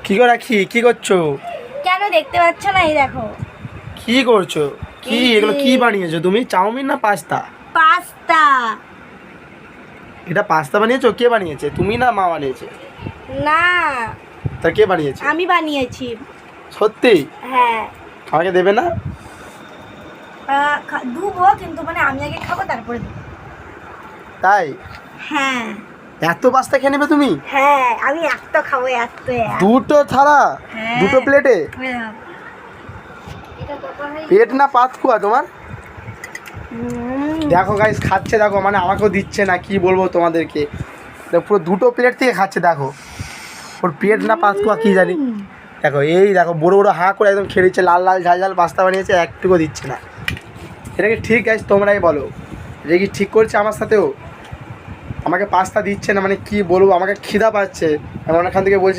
কি করে কি করছো? কেন দেখতে পাচ্ছ না? এই দেখো কি করছো? কি এগুলো কি বানিয়েছো তুমি? চাউমিন না পাস্তা? পাস্তা। এটা পাস্তা বানিয়েছো? কে বানিয়েছে, তুমি না মা বানিয়েছে? না, তা কে বানিয়েছে? আমি বানিয়েছি। সত্যি? হ্যাঁ। আমাকে দেবে না? দুবো, কিন্তু মানে আমি আগে খাবো তারপরে দেবো। তাই? হ্যাঁ এত পাস্তা খেয়ে নেবে তুমি? হ্যাঁ, আমি এত খাবো, এত। দুটো থালা? হ্যাঁ। দুটো প্লেটে? পেট না পাতকুয়া তোমার? দেখো গাইস, খাচ্ছে দেখো, মানে আমাকেও দিচ্ছে না, কি বলবো তোমাদেরকে। দেখো পুরো দুটো প্লেট থেকে খাচ্ছে, দেখো ওর পেট না পাতকুয়া কি জানি। দেখো এই দেখো বড় বড় হাঁ করে একদম খেয়ে দিচ্ছে, লাল লাল ঝাল ঝাল পাস্তা বানিয়েছে, একটুকু দিচ্ছে না। এটা কি ঠিক গাইস? তোমরাই বলো, এটা কি ঠিক করছে আমার সাথেও? আমাকে পাস্তা দিচ্ছে না, মানে কি বলবো, আমাকে খিদা পাচ্ছে, আমি অনেকক্ষণ থেকে বলছি